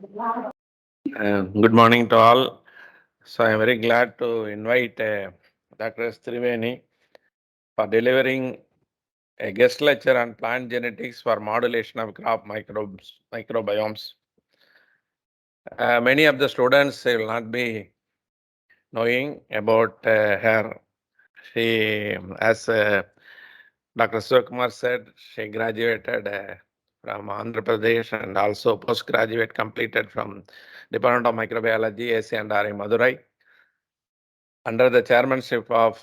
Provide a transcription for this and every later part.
Good morning to all. So I'm very glad to invite Dr. Triveni for delivering a guest lecture on plant genetics for modulation of crop microbiomes. Many of the students will not be knowing about her. She, as Dr. Sukumar said, she graduated from Andhra Pradesh and also postgraduate completed from Department of Microbiology, AC&R in Madurai, under the chairmanship of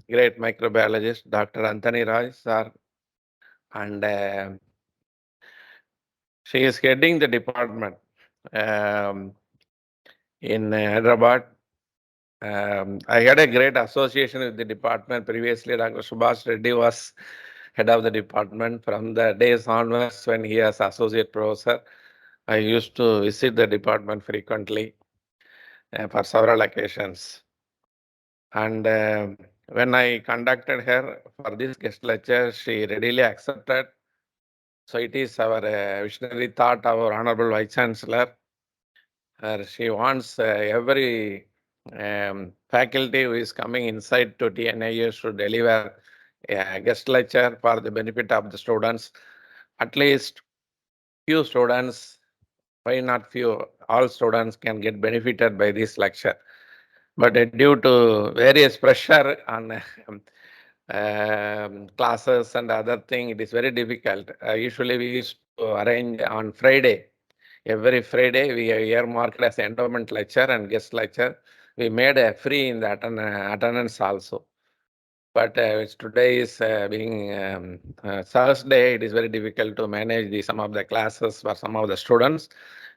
great microbiologist Dr. Anthony Roy, sir, and she is heading the department um, in Hyderabad. I had a great association with the department. Previously, Dr. Subhash Reddy was head of the department. From the days onwards, when he was associate professor, I used to visit the department frequently for several occasions. And when I conducted her for this guest lecture, she readily accepted. So it is our visionary thought, our Honorable Vice Chancellor. She wants every faculty who is coming inside to TNIU should deliver a guest lecture for the benefit of the students. At least few students, why not few, all students can get benefited by this lecture. But due to various pressure on classes and other thing, it is very difficult. Usually we used to arrange on Friday. Every Friday we earmarked as endowment lecture and guest lecture. We made a free in the attendance also. But today is being Thursday, it is very difficult to manage some of the classes for some of the students.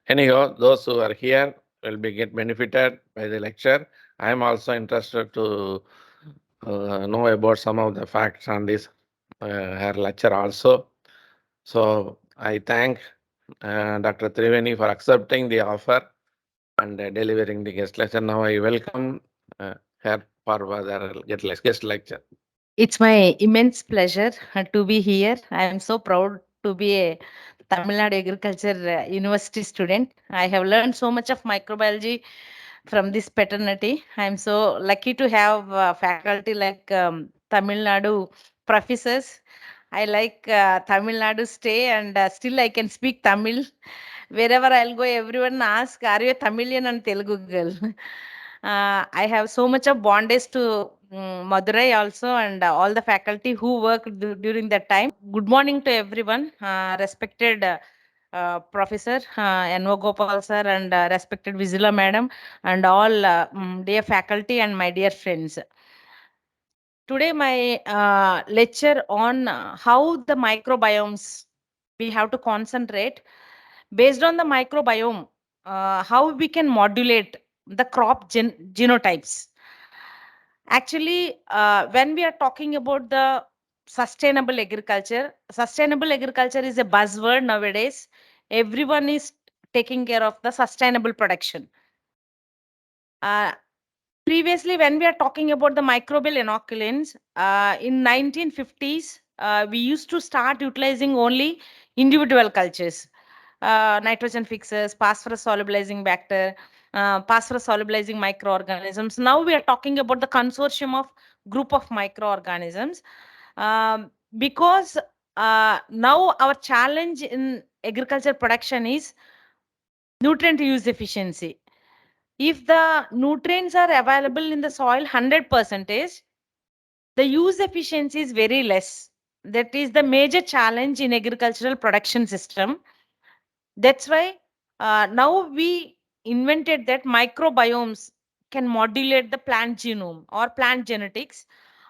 Anyhow, those who are here will be get benefited by the lecture. I am also interested to know about some of the facts on this her lecture also. So I thank Dr. Triveni for accepting the offer and delivering the guest lecture. Now I welcome her for the guest lecture. It's my immense pleasure to be here. I am so proud to be a Tamil Nadu Agriculture University student. I have learned so much of microbiology from this paternity. I am so lucky to have faculty like Tamil Nadu professors. I like Tamil Nadu stay and still I can speak Tamil. Wherever I'll go, everyone asks, "Are you a Tamilian and Telugu girl?" I have so much of bondage to Madurai also and all the faculty who worked during that time. Good morning to everyone, respected Professor N.O. Gopal sir and respected Vizila madam and all dear faculty and my dear friends. Today my lecture on how the microbiomes we have to concentrate based on the microbiome, how we can modulate the crop genotypes. Actually, when we are talking about the sustainable agriculture is a buzzword nowadays. Everyone is taking care of the sustainable production. Uh, Previously, when we are talking about the microbial inoculants, in 1950s, we used to start utilizing only individual cultures, nitrogen fixers, phosphorus solubilizing bacteria, phosphorus solubilizing microorganisms. Now we are talking about the consortium of group of microorganisms, because now our challenge in agriculture production is nutrient use efficiency. If the nutrients are available in the soil 100 percentage, the use efficiency is very less. That is the major challenge in agricultural production system. That's why now we invented that microbiomes can modulate the plant genome or plant genetics.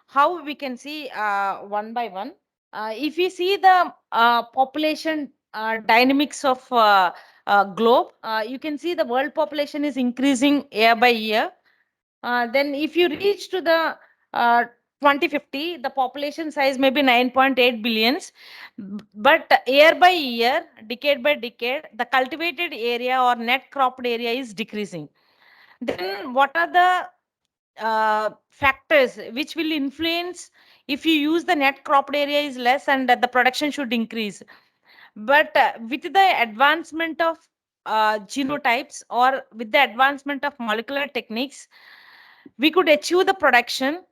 How we can see one by one. If we see the population dynamics of globe, you can see the world population is increasing year by year. Then if you reach to the 2050, the population size may be 9.8 billions. But year by year, decade by decade, the cultivated area or net cropped area is decreasing. Then what are the factors which will influence if you use the net cropped area is less and the production should increase? But with the advancement of genotypes, or with the advancement of molecular techniques, we could achieve the production,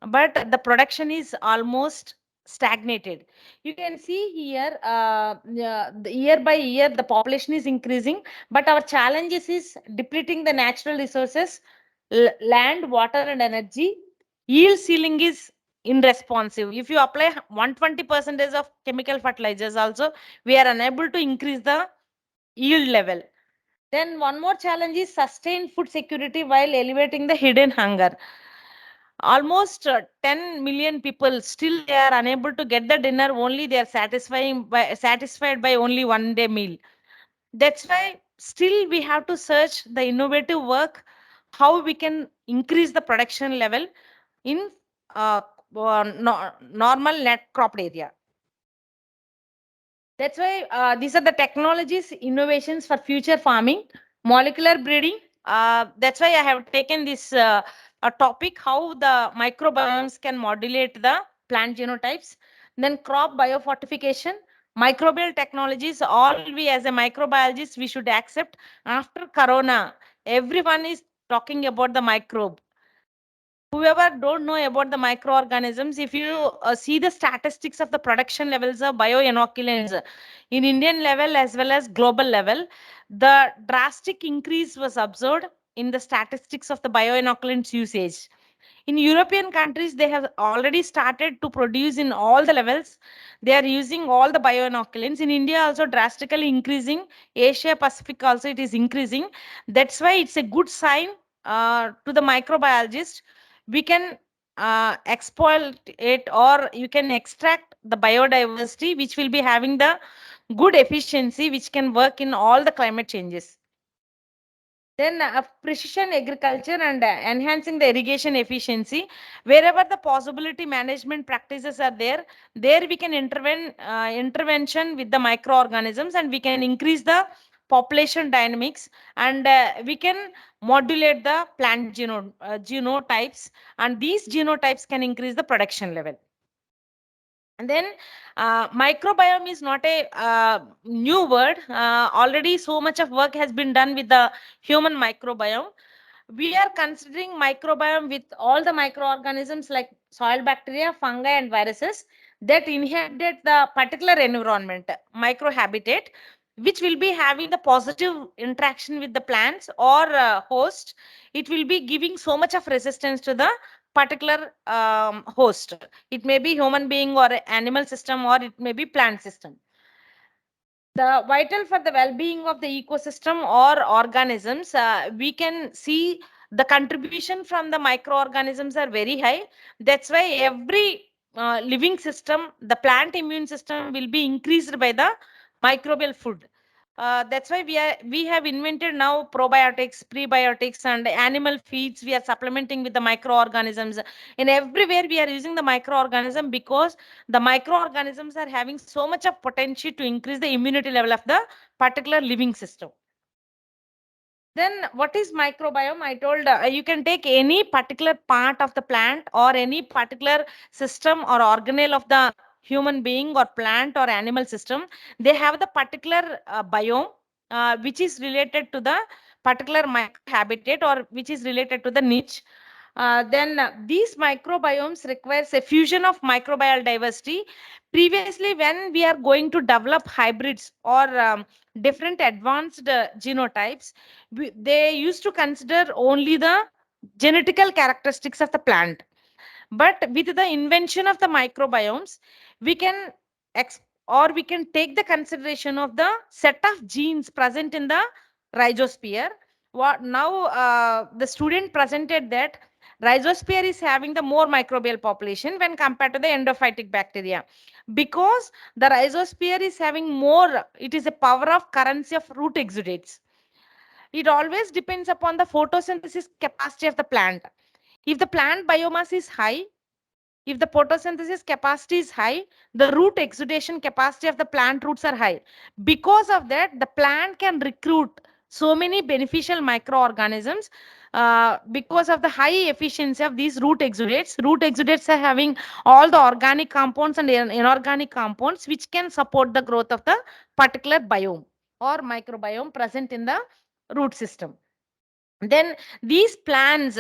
but the production is almost stagnated. You can see here, the year by year, the population is increasing, but our challenges is depleting the natural resources, land, water, and energy. Yield ceiling is unresponsive. If you apply 120% of chemical fertilizers, also we are unable to increase the yield level. Then one more challenge is sustained food security while elevating the hidden hunger. Almost 10 million people still they are unable to get the dinner, only they are satisfied by only one day meal. That's why still we have to search the innovative work, how we can increase the production level in uh, normal net cropped area. That's why these are the technologies, innovations for future farming, molecular breeding. That's why I have taken this a topic, how the microbiomes can modulate the plant genotypes. Then crop biofortification, microbial technologies. All we as a microbiologist we should accept. After Corona, everyone is talking about the microbe. Whoever don't know about the microorganisms, if you see the statistics of the production levels of bioinoculants in Indian level as well as global level, the drastic increase was observed in the statistics of the bioinoculants usage. In European countries, they have already started to produce in all the levels. They are using all the bioinoculants. In India, also drastically increasing. Asia Pacific also it is increasing. That's why it's a good sign to the microbiologist. We can exploit it, or you can extract the biodiversity, which will be having the good efficiency, which can work in all the climate changes. Then precision agriculture and enhancing the irrigation efficiency. Wherever the possibility management practices are there, there we can intervention with the microorganisms, and we can increase the population dynamics, and we can modulate the plant genotypes, and these genotypes can increase the production level. And then microbiome is not a new word. Already so much of work has been done with the human microbiome. We are considering microbiome with all the microorganisms like soil bacteria, fungi, and viruses that inhabit the particular environment, microhabitat, which will be having the positive interaction with the plants or host. It will be giving so much of resistance to the particular host. It may be human being or animal system, or it may be plant system. The vital for the well-being of the ecosystem or organisms, we can see the contribution from the microorganisms are very high. That's why every living system, the plant immune system will be increased by the microbial food. That's why we have invented now probiotics, prebiotics, and animal feeds. We are supplementing with the microorganisms. In everywhere we are using the microorganism, because the microorganisms are having so much of potential to increase the immunity level of the particular living system. Then what is microbiome? I told you can take any particular part of the plant or any particular system or organelle of the human being or plant or animal system. They have the particular biome which is related to the particular microhabitat, or which is related to the niche. Then these microbiomes requires a fusion of microbial diversity. Previously, when we are going to develop hybrids or different advanced genotypes, they used to consider only the genetical characteristics of the plant. But with the invention of the microbiomes, we can we can take the consideration of the set of genes present in the rhizosphere. What now the student presented that rhizosphere is having the more microbial population when compared to the endophytic bacteria, because the rhizosphere is having more. It is a power of currency of root exudates. It always depends upon the photosynthesis capacity of the plant. If the plant biomass is high, if the photosynthesis capacity is high, the root exudation capacity of the plant roots are high. Because of that, the plant can recruit so many beneficial microorganisms because of the high efficiency of these root exudates. Root exudates are having all the organic compounds and inorganic compounds which can support the growth of the particular biome. or microbiome present in the root system. Then these plants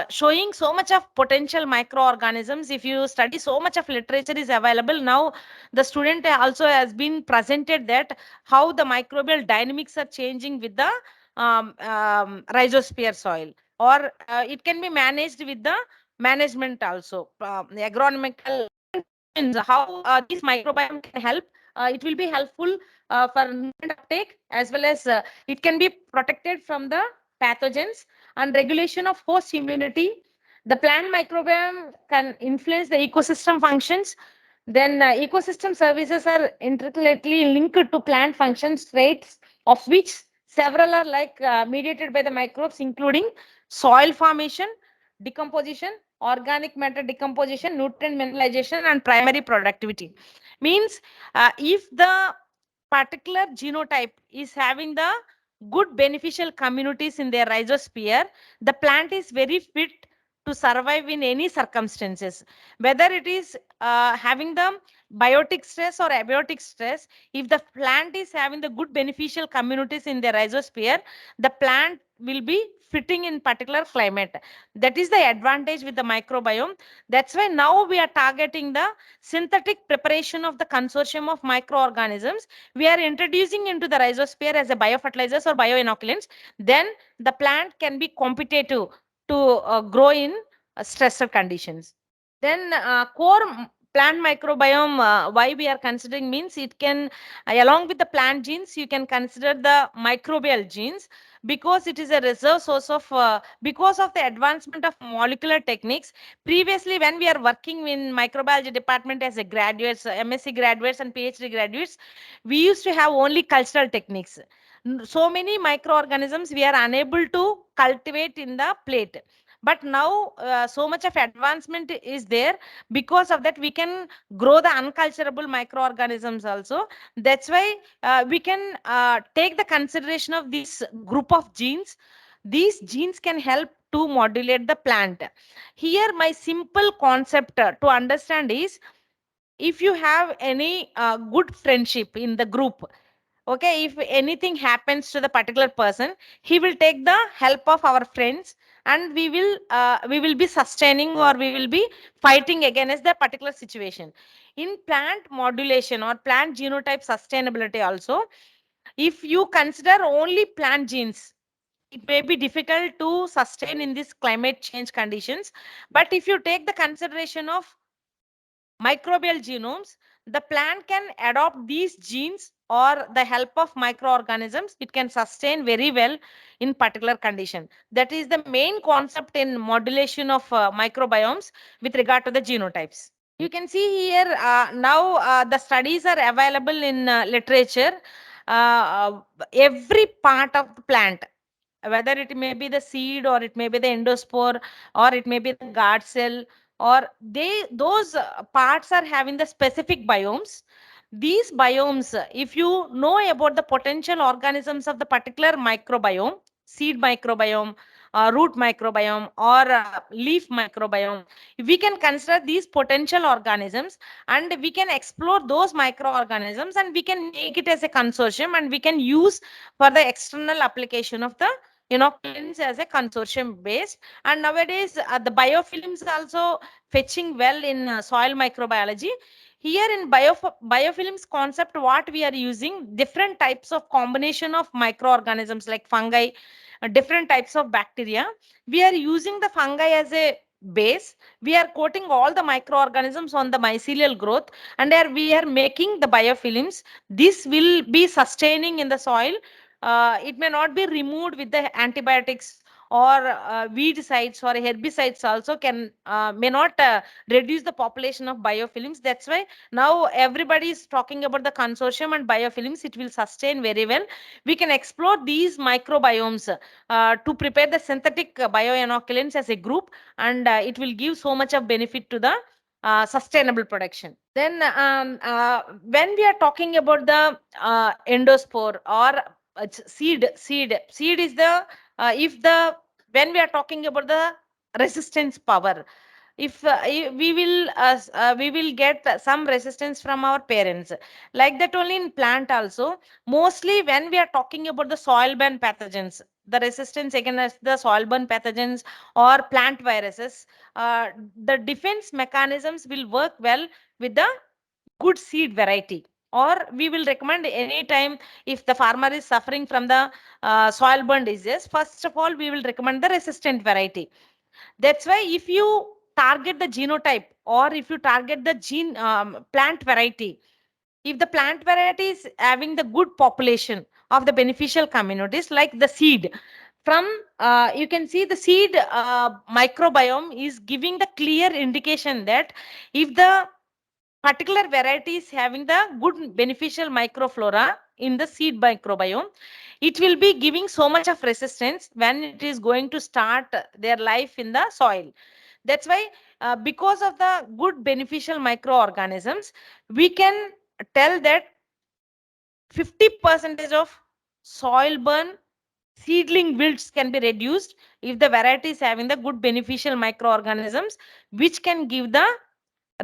showing so much of potential microorganisms. If you study, so much of literature is available now. The student also has been presented that how the microbial dynamics are changing with the rhizosphere soil, or it can be managed with the management also, the agronomical how this microbiome can help. It will be helpful for nutrient uptake, as well as it can be protected from the pathogens and regulation of host immunity. The plant microbiome can influence the ecosystem functions. Then ecosystem services are intricately linked to plant functions traits, of which several are like mediated by the microbes, including soil formation, decomposition, organic matter decomposition, nutrient mineralization, and primary productivity. Means if the particular genotype is having the good beneficial communities in their rhizosphere, the plant is very fit to survive in any circumstances, whether it is having the biotic stress or abiotic stress. If the plant is having the good beneficial communities in their rhizosphere, the plant will be fitting in particular climate. That is the advantage with the microbiome. That's why now we are targeting the synthetic preparation of the consortium of microorganisms. We are introducing into the rhizosphere as a biofertilizers or bioinoculants. Then the plant can be competitive to grow in stressor conditions. Then plant microbiome, why we are considering means it can, along with the plant genes, you can consider the microbial genes, because it is a reserve source of, because of the advancement of molecular techniques. Previously, when we are working in microbiology department as a graduates, MSc graduates and PhD graduates, we used to have only cultural techniques. So many microorganisms we are unable to cultivate in the plate. But now so much of advancement is there. Because of that, we can grow the unculturable microorganisms also. That's why we can take the consideration of this group of genes. These genes can help to modulate the plant. Here my simple concept to understand is, if you have any good friendship in the group, okay, if anything happens to the particular person, he will take the help of our friends, and we will be sustaining, or we will be fighting against the particular situation. In plant modulation or plant genotype sustainability also, if you consider only plant genes, it may be difficult to sustain in this climate change conditions. But if you take the consideration of microbial genomes, the plant can adopt these genes, or the help of microorganisms, it can sustain very well in particular condition. That is the main concept in modulation of microbiomes with regard to the genotypes. You can see here now the studies are available in literature. Every part of the plant, whether it may be the seed, or it may be the endospore, or it may be the guard cell, or those parts are having the specific biomes. These biomes, if you know about the potential organisms of the particular microbiome, seed microbiome, root microbiome, or leaf microbiome, we can consider these potential organisms, and we can explore those microorganisms, and we can make it as a consortium, and we can use for the external application of the inoculants as a consortium based. And nowadays the biofilms also fetching well in soil microbiology. Here in biofilms concept, what we are using, different types of combination of microorganisms like fungi, different types of bacteria. We are using the fungi as a base. We are coating all the microorganisms on the mycelial growth, and there we are making the biofilms. This will be sustaining in the soil. It may not be removed with the antibiotics, or weedicides or herbicides also can may not reduce the population of biofilms. That's why now everybody is talking about the consortium and biofilms. It will sustain very well. We can explore these microbiomes to prepare the synthetic bioinoculants as a group, and it will give so much of benefit to the sustainable production. Then when we are talking about the endospore or seed is the if the when we are talking about the resistance power, we will get some resistance from our parents. Like that only in plant also. Mostly when we are talking about the soil borne pathogens, the resistance against the soil borne pathogens or plant viruses, uh, the defense mechanisms will work well with the good seed variety. Or we will recommend anytime if the farmer is suffering from the soil borne disease, first of all we will recommend the resistant variety. That's why if you target the genotype, or if you target the gene plant variety, if the plant variety is having the good population of the beneficial communities like the seed from, you can see the seed microbiome is giving the clear indication that if the particular variety is having the good beneficial microflora in the seed microbiome, it will be giving so much of resistance when it is going to start their life in the soil. That's why, because of the good beneficial microorganisms, we can tell that 50% of soil burn seedling wilts can be reduced if the variety is having the good beneficial microorganisms, which can give the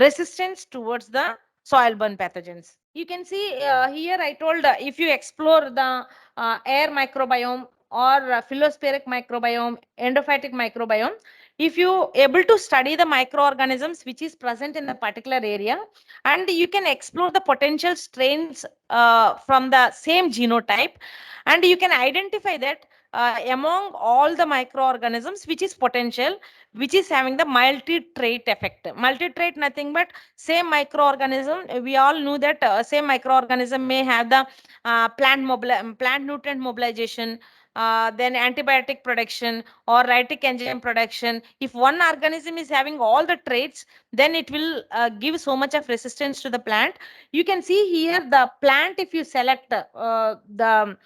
resistance towards the soil borne pathogens. You can see here I told, if you explore the air microbiome or phylospheric microbiome, endophytic microbiome, if you able to study the microorganisms which is present in the particular area, and you can explore the potential strains from the same genotype, and you can identify that among all the microorganisms which is potential, which is having the multi-trait effect. Multi-trait nothing but same microorganism. We all know that same microorganism may have the plant nutrient mobilization, then antibiotic production or rhitic enzyme production. If one organism is having all the traits, then it will give so much of resistance to the plant. You can see here the plant, if you select the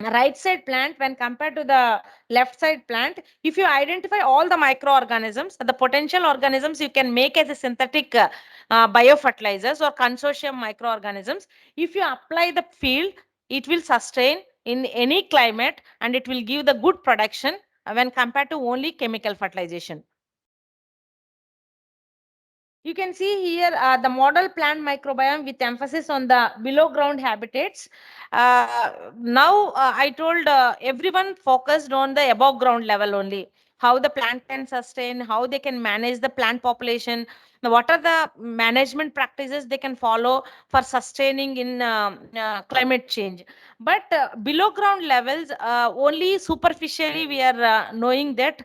right side plant when compared to the left side plant, if you identify all the microorganisms, the potential organisms you can make as a synthetic biofertilizers or consortium microorganisms. If you apply the field, it will sustain in any climate and it will give the good production when compared to only chemical fertilization. You can see here the model plant microbiome with emphasis on the below ground habitats. Now, I told everyone focused on the above ground level only. How the plant can sustain, how they can manage the plant population, what are the management practices they can follow for sustaining in climate change. But below ground levels, only superficially we are knowing that,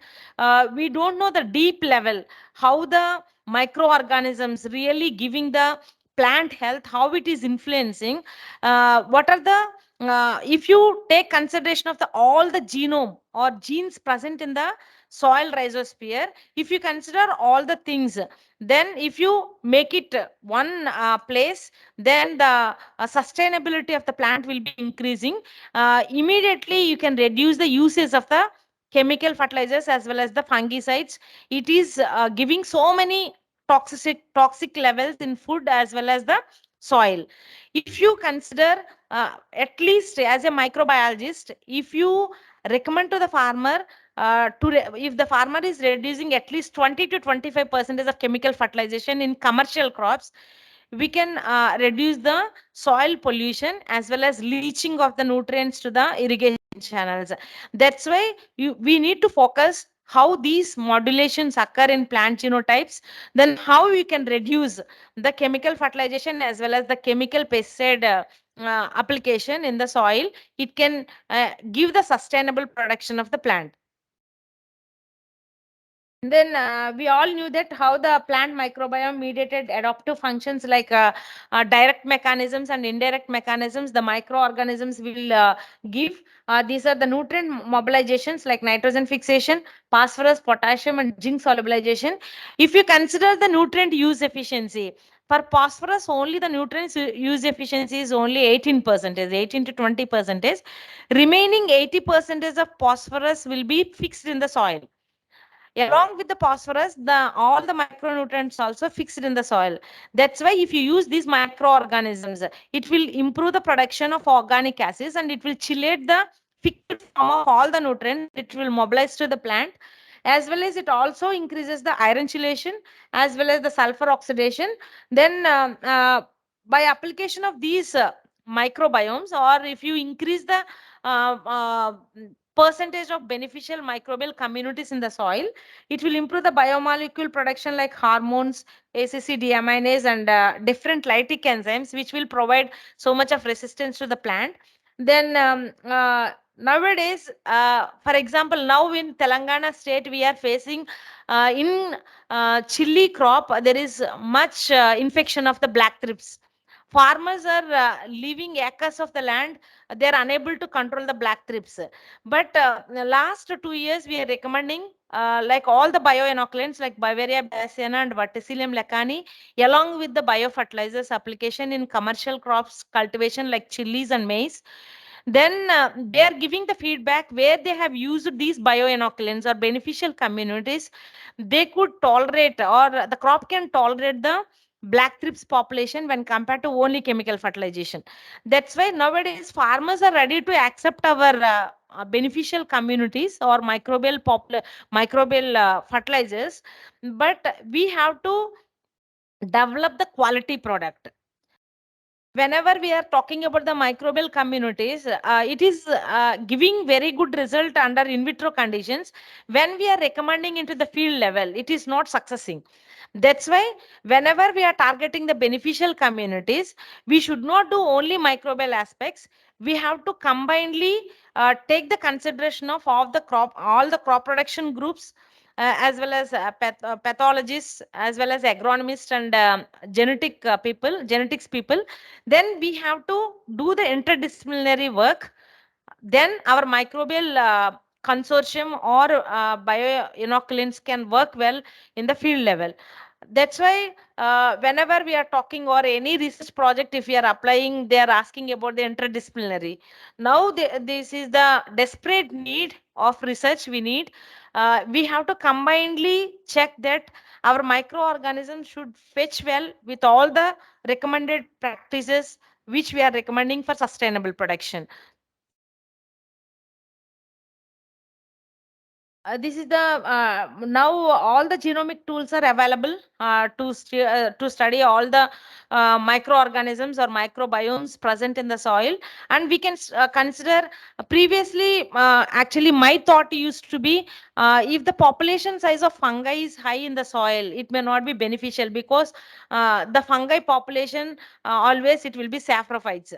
we don't know the deep level, how the microorganisms really giving the plant health, how it is influencing, what are the if you take consideration of the all the genome or genes present in the soil rhizosphere, if you consider all the things, then if you make it one place, then the sustainability of the plant will be increasing. Immediately you can reduce the usage of the chemical fertilizers as well as the fungicides. It is giving so many toxic levels in food as well as the soil. If you consider, at least as a microbiologist, if you recommend to the farmer, if the farmer is reducing at least 20 to 25% of chemical fertilization in commercial crops, we can reduce the soil pollution as well as leaching of the nutrients to the irrigation channels. That's why we need to focus how these modulations occur in plant genotypes, then how we can reduce the chemical fertilization as well as the chemical pesticide application in the soil. It can give the sustainable production of the plant. Then we all knew that how the plant microbiome mediated adaptive functions like direct mechanisms and indirect mechanisms the microorganisms will give. These are the nutrient mobilizations like nitrogen fixation, phosphorus, potassium, and zinc solubilization. If you consider the nutrient use efficiency, for phosphorus only the nutrients use efficiency is only 18%, 18 to 20%. Remaining 80% of phosphorus will be fixed in the soil. Along with the phosphorus, the all the micronutrients also fixed in the soil. That's why if you use these microorganisms, it will improve the production of organic acids and it will chelate the fixed form of all the nutrients. It will mobilize to the plant. as well as it also increases the iron chelation as well as the sulfur oxidation. Then by application of these microbiomes, or if you increase the uh, uh, percentage of beneficial microbial communities in the soil, it will improve the biomolecule production like hormones, ACC deaminase, and different lytic enzymes, which will provide so much of resistance to the plant. Then nowadays, for example, now in Telangana state, we are facing in chili crop, there is much infection of the black thrips. Farmers are leaving acres of the land, they are unable to control the black thrips. But the last 2 years, we are recommending like all the bioinoculants like Bavaria bassiana and Verticillium lacani, along with the biofertilizers application in commercial crops cultivation like chilies and maize. Then they are giving the feedback where they have used these bioinoculants or beneficial communities, they could tolerate, or the crop can tolerate the black thrips population when compared to only chemical fertilization. That's why nowadays farmers are ready to accept our beneficial communities or microbial fertilizers, but we have to develop the quality product. Whenever we are talking about the microbial communities, it is giving very good result under in vitro conditions. When we are recommending into the field level, it is not successing. That's why whenever we are targeting the beneficial communities, we should not do only microbial aspects. We have to combinedly take the consideration of all the crop production groups, as well as pathologists, as well as agronomists and genetics people. Then we have to do the interdisciplinary work. Then our microbial consortium or bioinoculants can work well in the field level. That's why whenever we are talking or any research project, if we are applying, they are asking about the interdisciplinary. Now this is the desperate need of research we need. We have to combinedly check that our microorganisms should fetch well with all the recommended practices which we are recommending for sustainable production. This is the now all the genomic tools are available to study all the microorganisms or microbiomes present in the soil, and we can consider previously actually my thought used to be if the population size of fungi is high in the soil, it may not be beneficial because the fungi population always it will be saprophytes.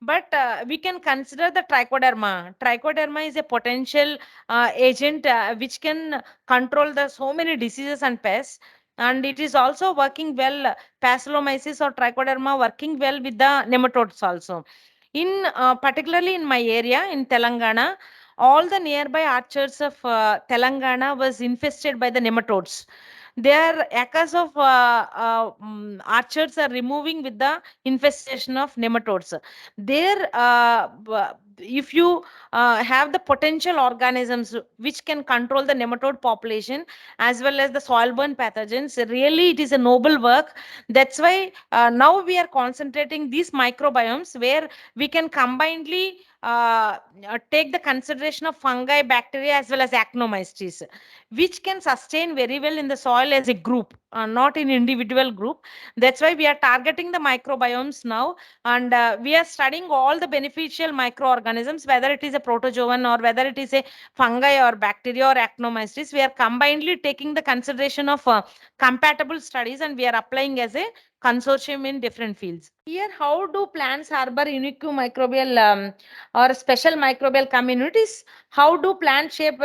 But we can consider the trichoderma. Trichoderma is a potential agent which can control the so many diseases and pests, and it is also working well, Pasolomyces or trichoderma working well with the nematodes also. In particularly in my area in Telangana, all the nearby orchards of Telangana was infested by the nematodes. Their acres of orchards are removing with the infestation of nematodes. There, if you have the potential organisms which can control the nematode population as well as the soil-borne pathogens, really it is a noble work. That's why now we are concentrating these microbiomes where we can combinedly take the consideration of fungi, bacteria, as well as actinomycetes, which can sustain very well in the soil as a group, not in individual group. That's why we are targeting the microbiomes now, and we are studying all the beneficial microorganisms, whether it is a protozoan or whether it is a fungi or bacteria or actinomycetes. We are combinedly taking the consideration of compatible studies, and we are applying as a consortium in different fields. Here, how do plants harbor unique microbial or special microbial communities? How do plants shape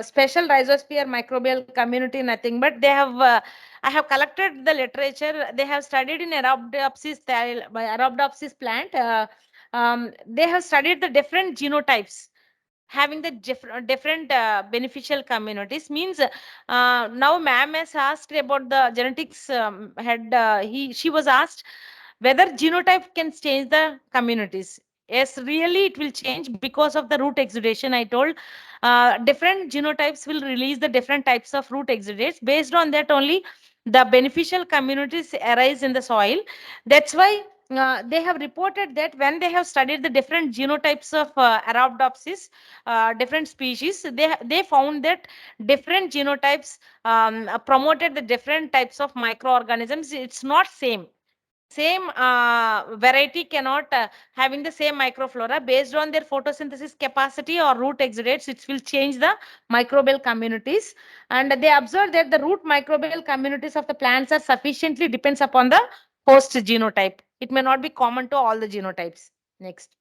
special rhizosphere microbial community? Nothing, but they have. I have collected the literature. They have studied in Arabidopsis plant. They have studied the different genotypes having the different beneficial communities. Means now ma'am has asked about the genetics head. She was asked whether genotype can change the communities. Yes, really it will change because of the root exudation. I told different genotypes will release the different types of root exudates. Based on that only, the beneficial communities arise in the soil. That's why they have reported that when they have studied the different genotypes of Arabidopsis, different species, they found that different genotypes promoted the different types of microorganisms. It's not same variety cannot having the same microflora based on their photosynthesis capacity or root exudates. It will change the microbial communities, and they observe that the root microbial communities of the plants are sufficiently depends upon the host genotype. It may not be common to all the genotypes. Next.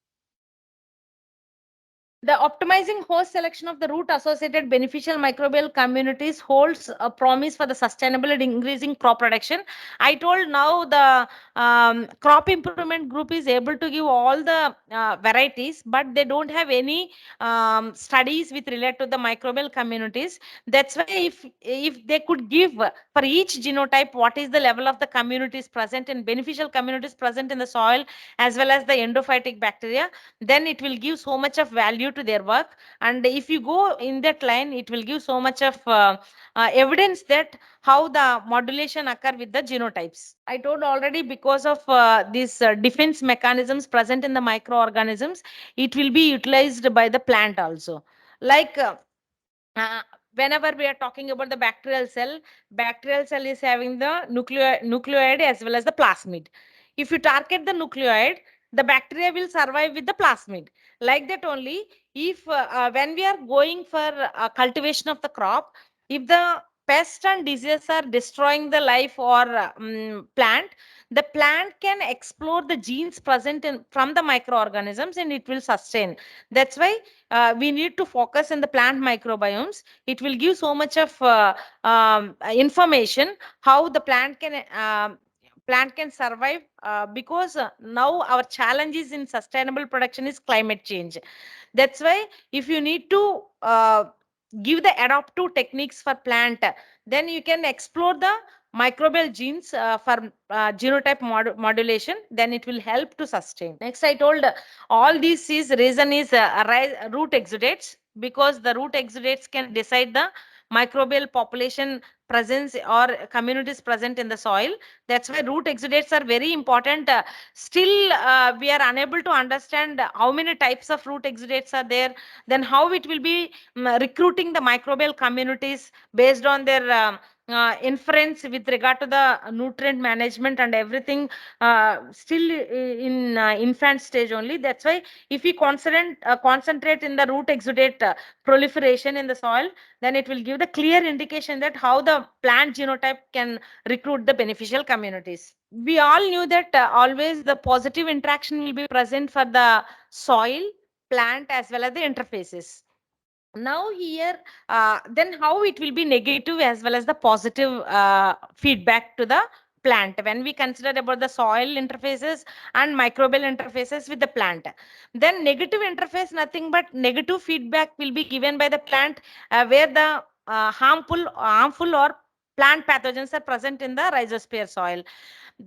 The optimizing host selection of the root associated beneficial microbial communities holds a promise for the sustainable and increasing crop production. I told now the crop improvement group is able to give all the varieties, but they don't have any studies with relate to the microbial communities. That's why if they could give for each genotype what is the level of the communities present and beneficial communities present in the soil as well as the endophytic bacteria, then it will give so much of value to their work. And if you go in that line, it will give so much of evidence that how the modulation occur with the genotypes. I told already, because of these defense mechanisms present in the microorganisms, it will be utilized by the plant also. Like uh, whenever we are talking about the bacterial cell is having the nucleoid as well as the plasmid. If you target the nucleoid, the bacteria will survive with the plasmid. Like that only, if when we are going for cultivation of the crop, if the pests and diseases are destroying the life or plant, the plant can explore the genes present in from the microorganisms and it will sustain. That's why we need to focus in the plant microbiomes. It will give so much of information how the plant can survive, because now our challenges in sustainable production is climate change. That's why if you need to give the adaptive techniques for plant, then you can explore the microbial genes for genotype modulation, then it will help to sustain. Next, I told all these is reason is root exudates, because the root exudates can decide the microbial population presence or communities present in the soil. That's why root exudates are very important. Still we are unable to understand how many types of root exudates are there, then how it will be recruiting the microbial communities based on their inference with regard to the nutrient management and everything, still in infant stage only. That's why if we concentrate in the root exudate proliferation in the soil, then it will give the clear indication that how the plant genotype can recruit the beneficial communities. We all knew that always the positive interaction will be present for the soil, plant as well as the interfaces. Now here, then how it will be negative as well as the positive feedback to the plant when we consider about the soil interfaces and microbial interfaces with the plant. Then negative interface, nothing but negative feedback will be given by the plant where the harmful or plant pathogens are present in the rhizosphere soil.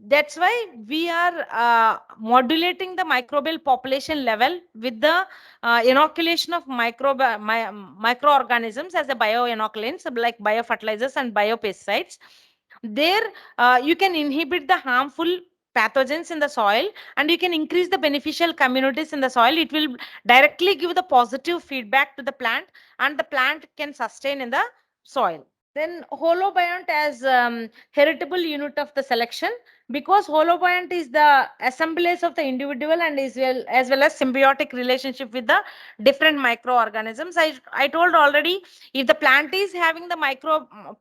That's why we are modulating the microbial population level with the inoculation of microorganisms as a bioinoculants like biofertilizers and biopesticides. There you can inhibit the harmful pathogens in the soil and you can increase the beneficial communities in the soil. It will directly give the positive feedback to the plant and the plant can sustain in the soil. Then holobiont as heritable unit of the selection, because holobiont is the assemblage of the individual and is as well as symbiotic relationship with the different microorganisms. I told already, if the plant is having the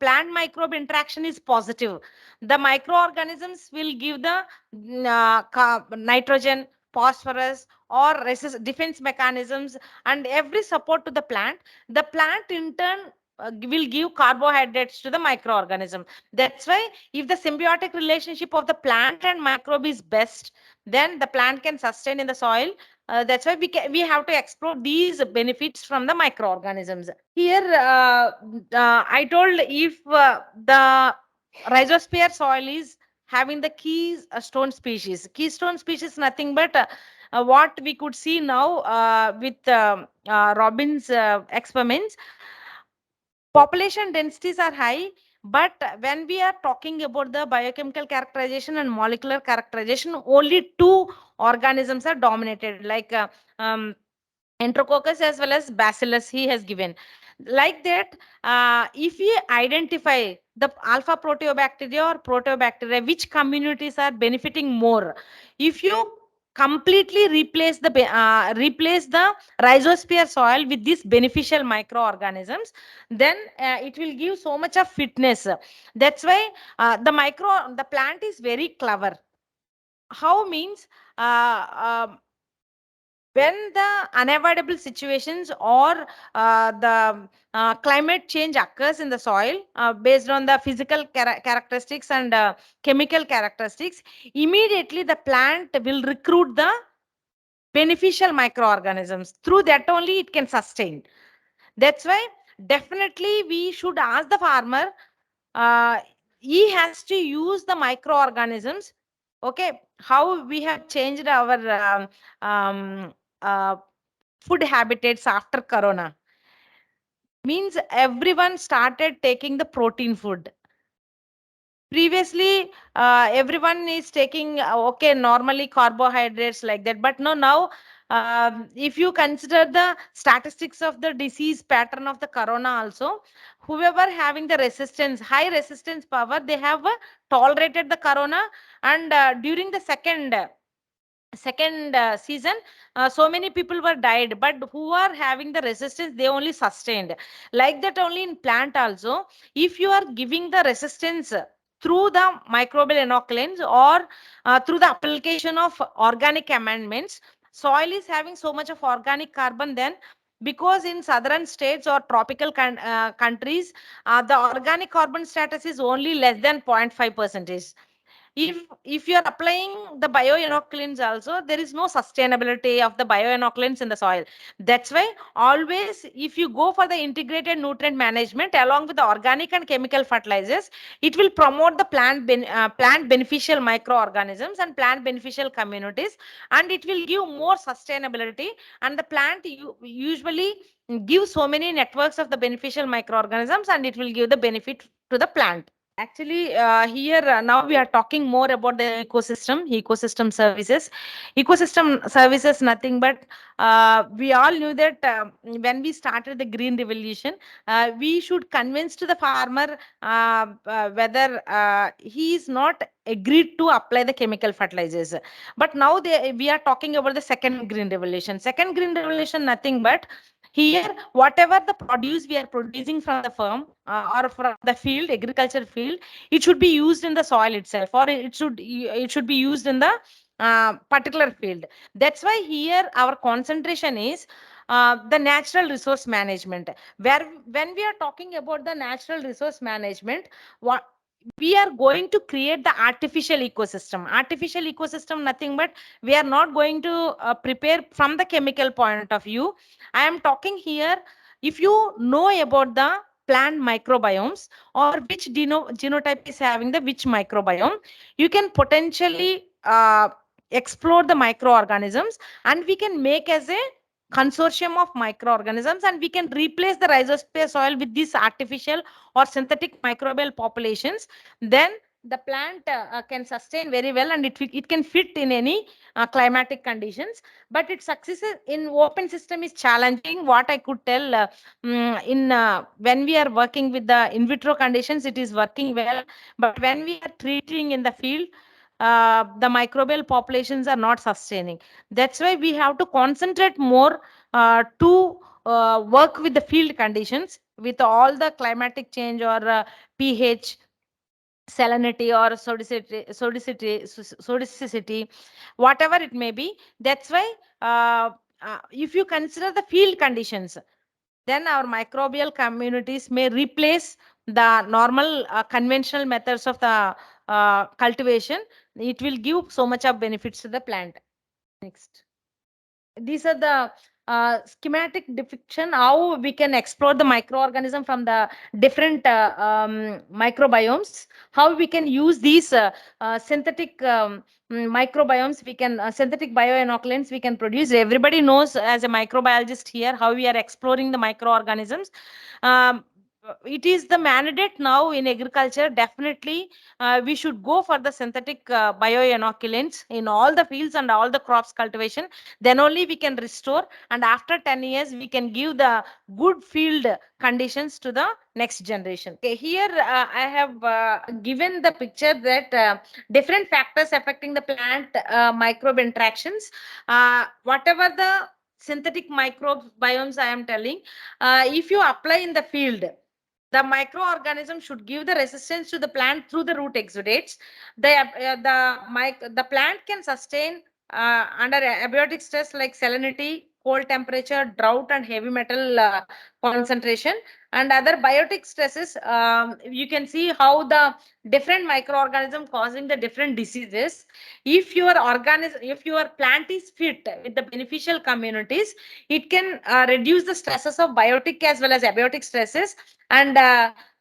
plant microbe interaction is positive, the microorganisms will give the nitrogen, phosphorus or defense mechanisms and every support to the plant. The plant in turn will give carbohydrates to the microorganism. That's why if the symbiotic relationship of the plant and microbe is best, then the plant can sustain in the soil. That's why we have to explore these benefits from the microorganisms. Here, I told if the rhizosphere soil is having the keystone species. Keystone species nothing but what we could see now with Robbins experiments. Population densities are high, But when we are talking about the biochemical characterization and molecular characterization, only two organisms are dominated, like um, enterococcus as well as bacillus he has given. Like that, if we identify the alpha proteobacteria or proteobacteria, which communities are benefiting more, if you completely replace the rhizosphere soil with these beneficial microorganisms, then it will give so much of fitness. That's why the plant is very clever. How means, when the unavoidable situations or the climate change occurs in the soil, based on the physical characteristics and chemical characteristics, immediately the plant will recruit the beneficial microorganisms. Through that only it can sustain. That's why definitely we should ask the farmer, uh, he has to use the microorganisms. Okay, how we have changed our uh, food habitats after corona, means everyone started taking the protein food. Previously everyone is taking okay, normally carbohydrates like that, but no, now if you consider the statistics of the disease pattern of the corona also, whoever having the resistance, high resistance power, they have tolerated the corona. And during the second season, so many people were died, but who are having the resistance, they only sustained. Like that only in plant also, if you are giving the resistance through the microbial inoculants or through the application of organic amendments, soil is having so much of organic carbon. Then, because in southern states or tropical countries, the organic carbon status is only less than 0.5 percentage. If you are applying the bioinoculants also, there is no sustainability of the bioinoculants in the soil. That's why always, if you go for the integrated nutrient management along with the organic and chemical fertilizers, it will promote the plant beneficial microorganisms and plant beneficial communities, and it will give more sustainability. And the plant usually give so many networks of the beneficial microorganisms, and it will give the benefit to the plant. Actually, here now we are talking more about the ecosystem services. Ecosystem services, nothing but we all knew that when we started the green revolution, we should convince to the farmer whether he is not agreed to apply the chemical fertilizers. But now we are talking about the second green revolution. Second green revolution, nothing but here, whatever the produce we are producing from the farm or from the field, agriculture field, it should be used in the soil itself, or it should be used in the particular field. That's why here our concentration is the natural resource management. Where when we are talking about the natural resource management, what we are going to create the artificial ecosystem. Artificial ecosystem, nothing but we are not going to prepare from the chemical point of view. I am talking here, if you know about the plant microbiomes or which genotype is having the which microbiome, you can potentially explore the microorganisms, and we can make as a consortium of microorganisms, and we can replace the rhizosphere soil with these artificial or synthetic microbial populations. Then the plant can sustain very well, and it can fit in any climatic conditions. But its success in open system is challenging. What I could tell, in when we are working with the in vitro conditions, it is working well. But when we are treating in the field, the microbial populations are not sustaining. That's why we have to concentrate more to work with the field conditions, with all the climatic change or pH, salinity or sodicity, whatever it may be. That's why if you consider the field conditions, then our microbial communities may replace the normal conventional methods of the cultivation. It will give so much of benefits to the plant. Next. These are the schematic depiction how we can explore the microorganism from the different microbiomes, how we can use these synthetic microbiomes, we can synthetic bioinoculants we can produce. Everybody knows as a microbiologist here how we are exploring the microorganisms. um, it is the mandate now in agriculture. Definitely, we should go for the synthetic bioinoculants in all the fields and all the crops cultivation. Then only we can restore, and after 10 years, we can give the good field conditions to the next generation. Okay, here I have given the picture that different factors affecting the plant microbe interactions. Whatever the synthetic microbe biomes I am telling, if you apply in the field, the microorganism should give the resistance to the plant through the root exudates. The plant can sustain under abiotic stress like salinity, cold temperature, drought, and heavy metal concentration, and other biotic stresses. You can see how the different microorganism causing the different diseases. If your plant is fit with the beneficial communities, it can reduce the stresses of biotic as well as abiotic stresses. And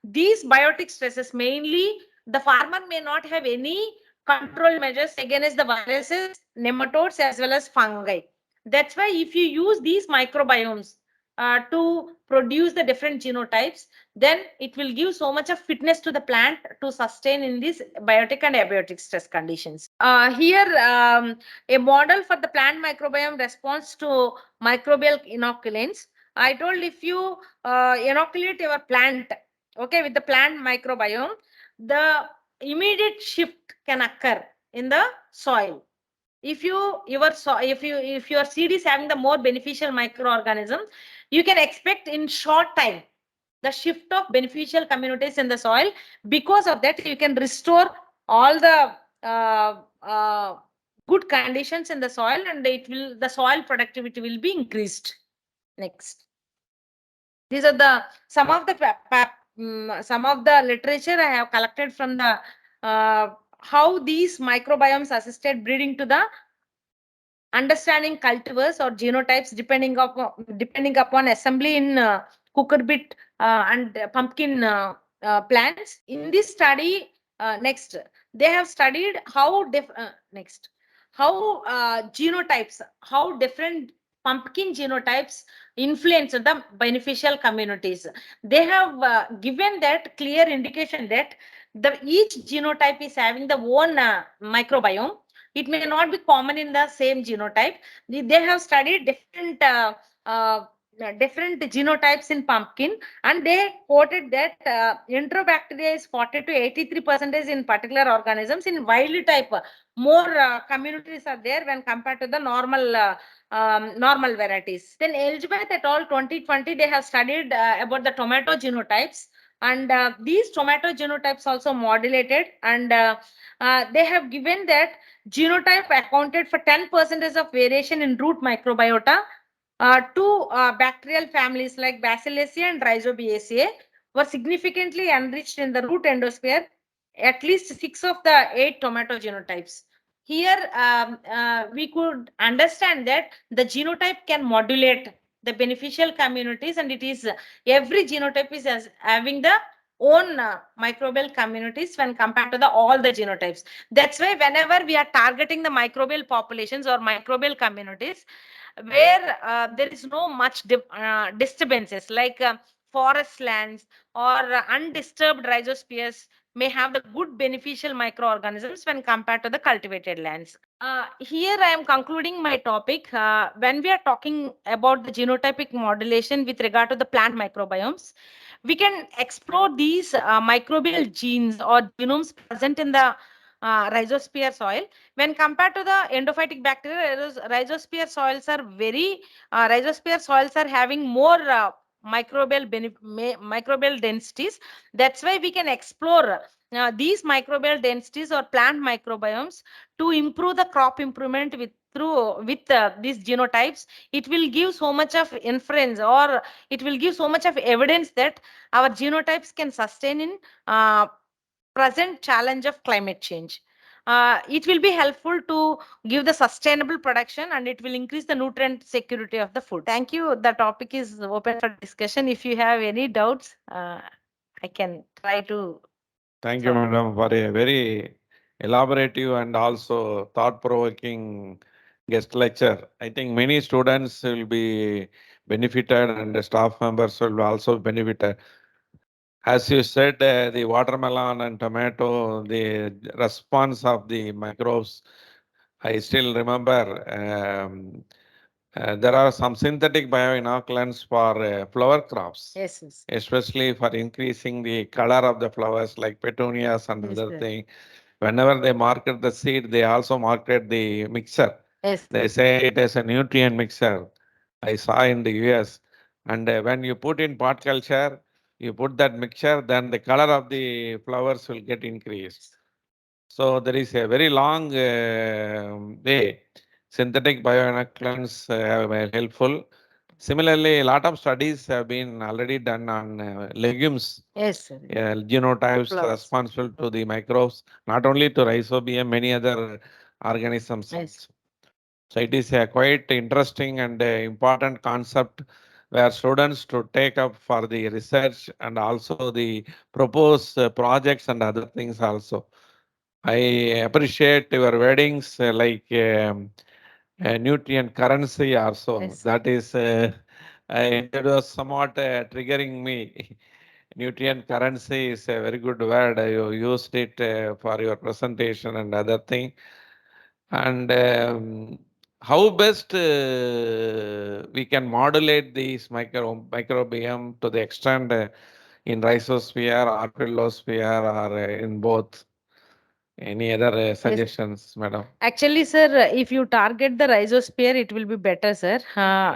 these biotic stresses, mainly the farmer may not have any control measures against the viruses, nematodes, as well as fungi. That's why if you use these microbiomes to produce the different genotypes, then it will give so much of fitness to the plant to sustain in these biotic and abiotic stress conditions. Here, a model for the plant microbiome response to microbial inoculants. I told if you inoculate your plant, okay, with the plant microbiome, the immediate shift can occur in the soil. If your seed is having the more beneficial microorganism, you can expect in short time the shift of beneficial communities in the soil. Because of that, you can restore all the uh, uh, good conditions in the soil, and the soil productivity will be increased. Next, these are the some of the literature I have collected from the how these microbiomes assisted breeding to the understanding cultivars or genotypes depending upon assembly in cucurbit and pumpkin plants. In this study, next they have studied how genotypes, how different pumpkin genotypes influence the beneficial communities. They have given that clear indication that the each genotype is having the own microbiome. It may not be common in the same genotype. They have studied uh, different genotypes in pumpkin, and they quoted that enterobacteria is 40 to 83 percentage in particular organisms. In wild type, more communities are there when compared to the normal varieties. Then Elizabeth et al. 2020, they have studied about the tomato genotypes, and these tomato genotypes also modulated, and they have given that genotype accounted for 10% of variation in root microbiota. Two bacterial families like Bacillacea and Rhizobiaceae were significantly enriched in the root endosphere, at least 6 of the 8 tomato genotypes. Here, we could understand that the genotype can modulate the beneficial communities, and it is every genotype is having the own microbial communities when compared to the all the genotypes. That's why whenever we are targeting the microbial populations or microbial communities where there is no much disturbances like forest lands or undisturbed rhizospheres may have the good beneficial microorganisms when compared to the cultivated lands. Here I am concluding my topic. When we are talking about the genotypic modulation with regard to the plant microbiomes, we can explore these microbial genes or genomes present in the rhizosphere soil. When compared to the endophytic bacteria, rhizosphere soils are having more microbial densities. That's why we can explore these microbial densities or plant microbiomes to improve the crop improvement with these genotypes. It will give so much of inference, or it will give so much of evidence that our genotypes can sustain in uh, present challenge of climate change. It will be helpful to give the sustainable production, and it will increase the nutrient security of the food. Thank you. The topic is open for discussion. If you have any doubts, I can try to. Thank you, madam, for a very elaborative and also thought-provoking guest lecture. I think many students will be benefited and the staff members will also benefited. As you said, the watermelon and tomato, the response of the microbes, I still remember there are some synthetic bioinoculants for flower crops, Yes, yes. especially for increasing the color of the flowers like petunias and Yes, other sir. thing. Whenever they market the seed, they also market the mixture. Yes, They sir. say it is a nutrient mixer. I saw in the US. And when you put in pot culture, you put that mixture, then the color of the flowers will get increased. So there is a very long way. Synthetic bioinoculants were helpful. Similarly, a lot of studies have been already done on legumes, Yes, sir. genotypes Flowers. responsible to the microbes, not only to rhizobium, many other organisms Yes. also. So it is a quite interesting and important concept where students to take up for the research and also the propose projects and other things also. I appreciate your weddings nutrient currency also. Yes. That is, that was somewhat triggering me. Nutrient currency is a very good word. You used it for your presentation and other thing. And how best we can modulate these microbiome to the extent in rhizosphere or phyllosphere or in both? Any other Yes. suggestions, madam? Actually, sir, if you target the rhizosphere, it will be better, sir.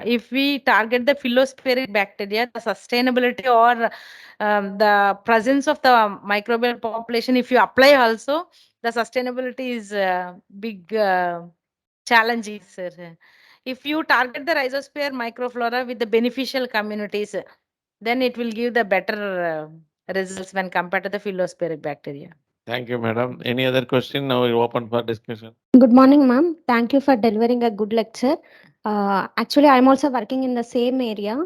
If we target the phyllosporic bacteria, the sustainability or the presence of the microbial population, if you apply also, the sustainability is big challenge, sir. If you target the rhizosphere microflora with the beneficial communities, then it will give the better results when compared to the phyllosporic bacteria. Thank you, madam. Any other question? Now we open for discussion. Good morning, ma'am. Thank you for delivering a good lecture. Actually, I'm also working in the same area.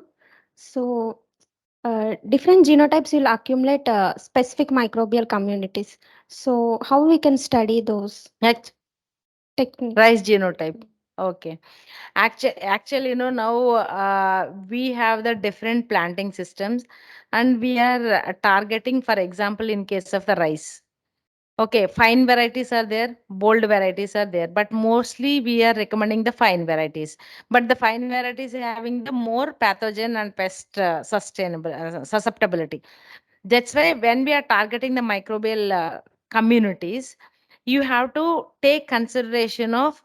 So, different genotypes will accumulate specific microbial communities. So, how we can study those Next, techniques? rice genotype. Okay. Actually, now we have the different planting systems, and we are targeting, for example, in case of the rice. Okay, fine varieties are there, bold varieties are there, but mostly we are recommending the fine varieties. But the fine varieties are having the more pathogen and pest sustainable susceptibility. That's why when we are targeting the microbial communities, you have to take consideration of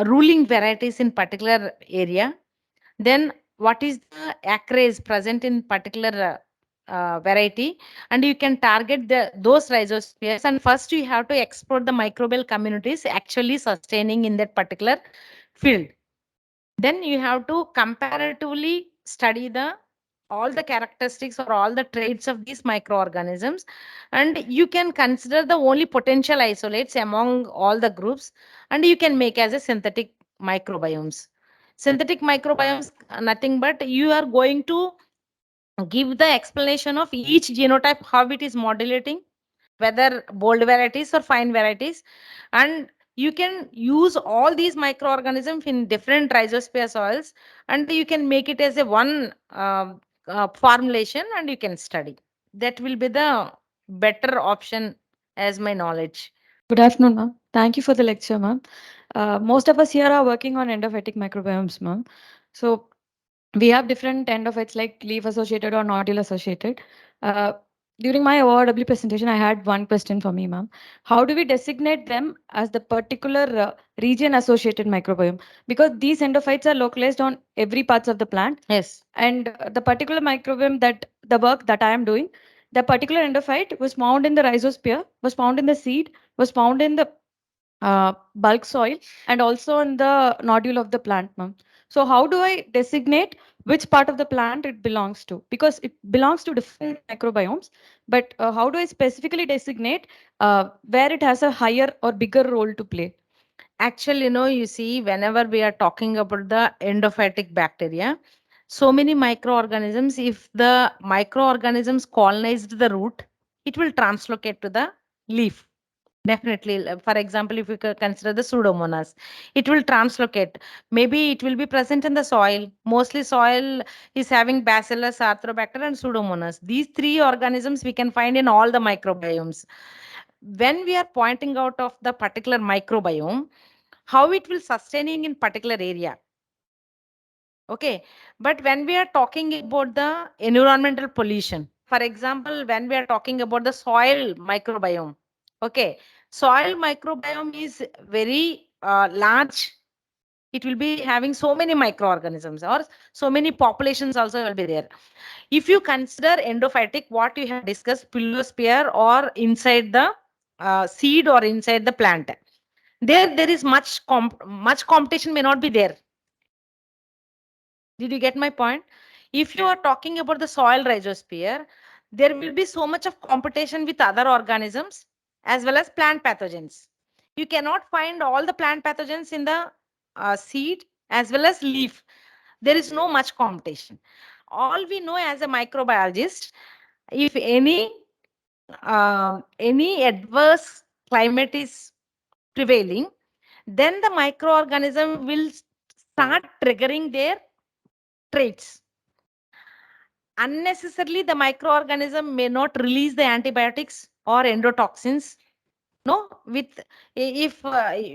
ruling varieties in particular area. Then what is the acreage present in particular variety, and you can target those rhizospheres. And first you have to explore the microbial communities actually sustaining in that particular field. Then you have to comparatively study the all the characteristics or all the traits of these microorganisms, and you can consider the only potential isolates among all the groups, and you can make as a synthetic microbiomes. Synthetic microbiomes nothing but you are going to give the explanation of each genotype how it is modulating, whether bold varieties or fine varieties, and you can use all these microorganisms in different rhizosphere soils, and you can make it as a one formulation, and you can study. That will be the better option as my knowledge. Good afternoon, ma'am. Thank you for the lecture, ma'am. Most of us here are working on endophytic microbiomes, ma'am. So we have different endophytes like leaf associated or nodule associated. Uh, During my ORW presentation, I had one question for me, ma'am. How do we designate them as the particular region associated microbiome? Because these endophytes are localized on every parts of the plant, Yes. and the particular microbiome that the work that I am doing, the particular endophyte was found in the rhizosphere, was found in the seed, was found in the bulk soil, and also in the nodule of the plant, ma'am. So how do I designate which part of the plant it belongs to? Because it belongs to different microbiomes, but how do I specifically designate where it has a higher or bigger role to play? Actually, you see, whenever we are talking about the endophytic bacteria, so many microorganisms, if the microorganisms colonized the root, it will translocate to the leaf. Definitely. For example, if you consider the Pseudomonas, it will translocate. Maybe it will be present in the soil. Mostly soil is having Bacillus, Arthrobacter, and Pseudomonas. These three organisms we can find in all the microbiomes. When we are pointing out of the particular microbiome, how it will sustaining in particular area. Okay, but when we are talking about the environmental pollution, for example, when we are talking about the soil microbiome, okay, soil microbiome is very large. It will be having so many microorganisms or so many populations also will be there. If you consider endophytic, what you have discussed, pillosphere or inside the seed or inside the plant, there is much competition may not be there. Did you get my point? If you are talking about the soil rhizosphere, there will be so much of competition with other organisms as well as plant pathogens. You cannot find all the plant pathogens in the seed as well as leaf. There is no much competition. All we know as a microbiologist, if any adverse climate is prevailing, then the microorganism will start triggering their traits. Unnecessarily, the microorganism may not release the antibiotics or endotoxins. No, with if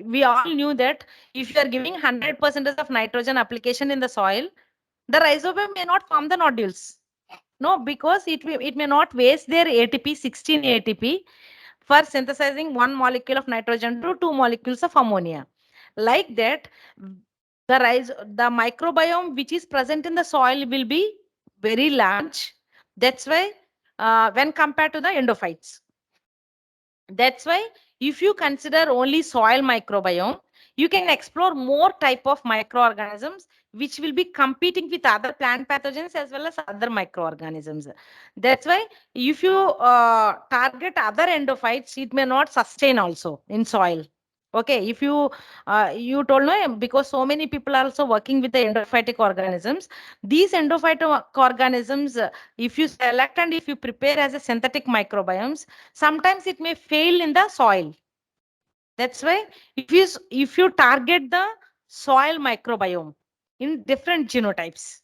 we all knew that if you are giving 100% of nitrogen application in the soil, the rhizobium may not form the nodules. No, because it may not waste their ATP, 16 ATP, for synthesizing one molecule of nitrogen to two molecules of ammonia. Like that, the microbiome which is present in the soil will be very large. That's why when compared to the endophytes. That's why if you consider only soil microbiome, you can explore more type of microorganisms which will be competing with other plant pathogens as well as other microorganisms. That's why if you target other endophytes, it may not sustain also in soil. Okay, if you told no, because so many people are also working with the endophytic organisms. These endophytic organisms, if you select and if you prepare as a synthetic microbiomes, sometimes it may fail in the soil. That's why if you target the soil microbiome in different genotypes,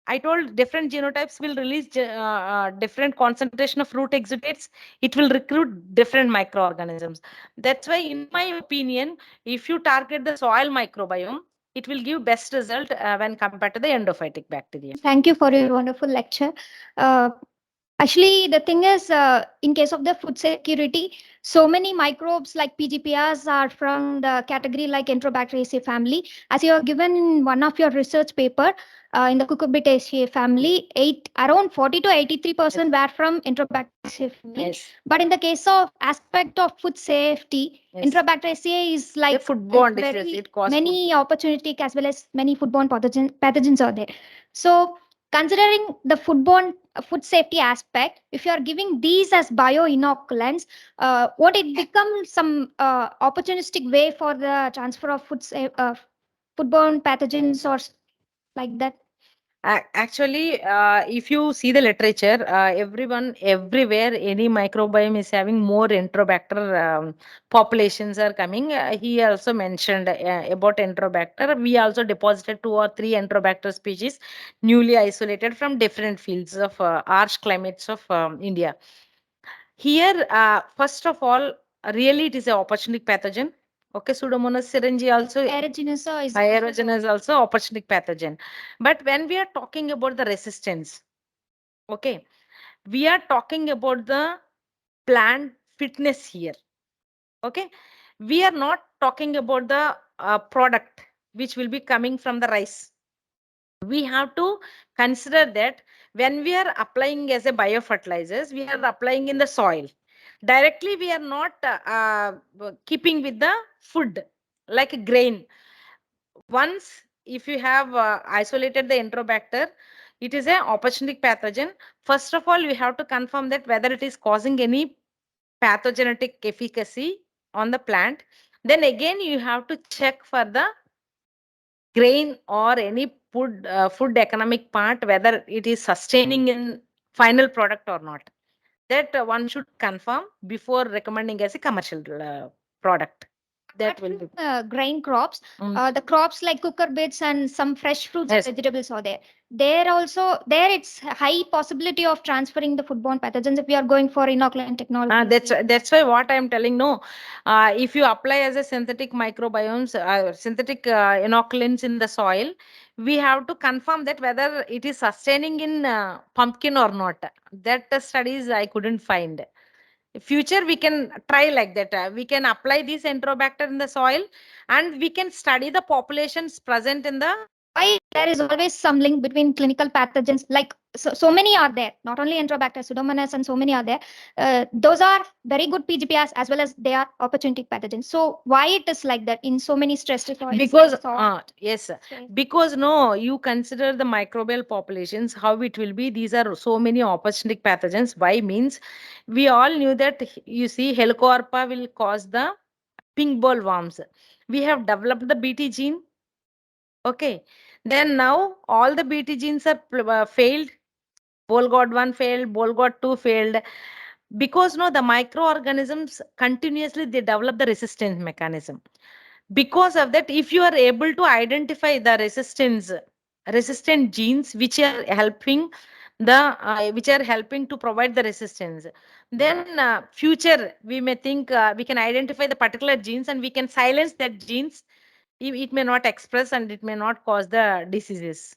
I told different genotypes will release different concentration of root exudates. It will recruit different microorganisms. That's why, in my opinion, if you target the soil microbiome, it will give best result when compared to the endophytic bacteria. Thank you for your wonderful lecture. Uh, Actually, the thing is, in case of the food security, so many microbes like PGPRs are from the category like Enterobacteriaceae family. As you have given in one of your research paper, in the Cucurbitaceae family, around 40 to 83% were from Enterobacteriaceae family. Yes. But in the case of aspect of food safety, Yes. Enterobacteriaceae is The like foodborne very disease, it causes many opportunity as well as many foodborne pathogens are there. So considering the food safety aspect, if you are giving these as bioinoculants, won't it become some opportunistic way for the transfer of foodborne pathogens or like that? Actually, if you see the literature, everyone, everywhere, any microbiome is having more enterobacter populations are coming. He also mentioned about enterobacter. We also deposited 2 or 3 enterobacter species newly isolated from different fields of harsh climates of India. Here, first of all, really it is an opportunistic pathogen. Okay, Pseudomonas syringae also aerogenes is also opportunistic pathogen. But when we are talking about the resistance, okay, we are talking about the plant fitness here. Okay, we are not talking about the product which will be coming from the rice. We have to consider that when we are applying as a biofertilizers, we are applying in the soil. Directly, we are not keeping with the food like a grain. Once, if you have isolated the enterobacter, it is an opportunistic pathogen. First of all, we have to confirm that whether it is causing any pathogenetic efficacy on the plant. Then again, you have to check for the grain or any food economic part whether it is sustaining in final product or not. that one should confirm before recommending as a commercial product. That will be. Grain crops, Mm. the crops like cooker bits and some fresh fruits Yes. and vegetables are there. There it's high possibility of transferring the foodborne pathogens if we are going for inoculant technology. That's why what I'm telling. No, if you apply as a synthetic microbiomes, synthetic inoculants in the soil, we have to confirm that whether it is sustaining in pumpkin or not. That studies I couldn't find. Future we can try like that. We can apply this enterobacter in the soil, and we can study the populations present in the. Why there is always some link between clinical pathogens, like so many are there, not only enterobacter, pseudomonas, and so many are there. Those are very good PGPs as well as they are opportunistic pathogens. So why it is like that in so many stress soils? Because yes, because no, you consider the microbial populations, how it will be. These are so many opportunistic pathogens. Why means we all knew that, you see, helicoverpa will cause the pink ball worms. We have developed the BT gene. Okay, then now all the BT genes are failed. Bolgod 1 failed, Bolgod 2 failed, because no, the microorganisms continuously they develop the resistance mechanism. Because of that, if you are able to identify the resistant genes which are helping to provide the resistance, then future we may think we can identify the particular genes and we can silence that genes. It may not express and it may not cause the diseases.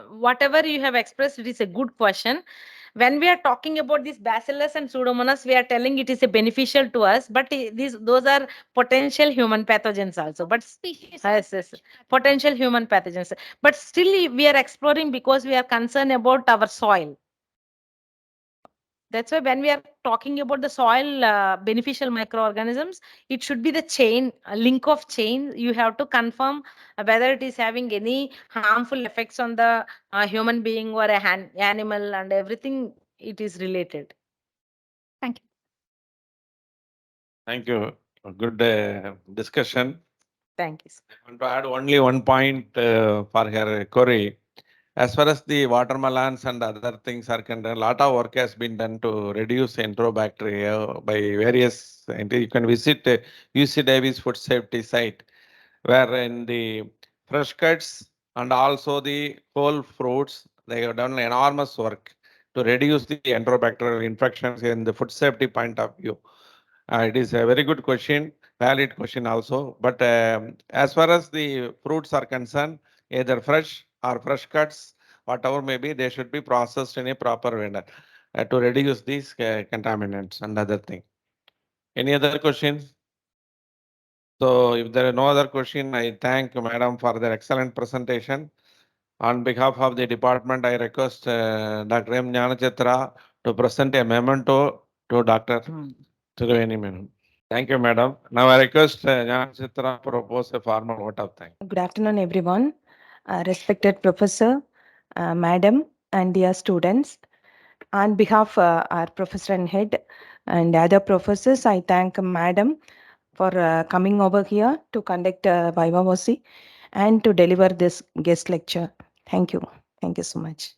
Whatever you have expressed, it is a good question. When we are talking about this bacillus and pseudomonas, we are telling it is a beneficial to us, but those are potential human pathogens also. But yes, potential human pathogens. But still, we are exploring because we are concerned about our soil. That's why when we are talking about the soil beneficial microorganisms, it should be the chain, a link of chain. You have to confirm whether it is having any harmful effects on the human being or a animal, and everything it is related. Thank you. Thank you. A good discussion. Thank you. I want to add only one point for her query. As far as the watermelons and other things are concerned, a lot of work has been done to reduce enterobacteria by various. You can visit UC Davis Food Safety site, where in the fresh cuts and also the whole fruits, they have done enormous work to reduce the enterobacterial infections in the food safety point of view. It is a very good question, valid question also. But as far as the fruits are concerned, either fresh or fresh cuts, whatever may be, they should be processed in a proper manner to reduce these contaminants and other thing. Any other questions? So if there are no other question, I thank Madam for their excellent presentation. On behalf of the department, I request Dr. M. Jnanachitra to present a memento to Dr. Triveni Madam. Thank you, Madam. Now I request Jnanachitra to propose a formal vote of thanks. Good afternoon, everyone. Respected Professor, Madam, and dear students. On behalf of our Professor and Head and other professors, I thank Madam for coming over here to conduct Viva Voce and to deliver this guest lecture. Thank you. Thank you so much.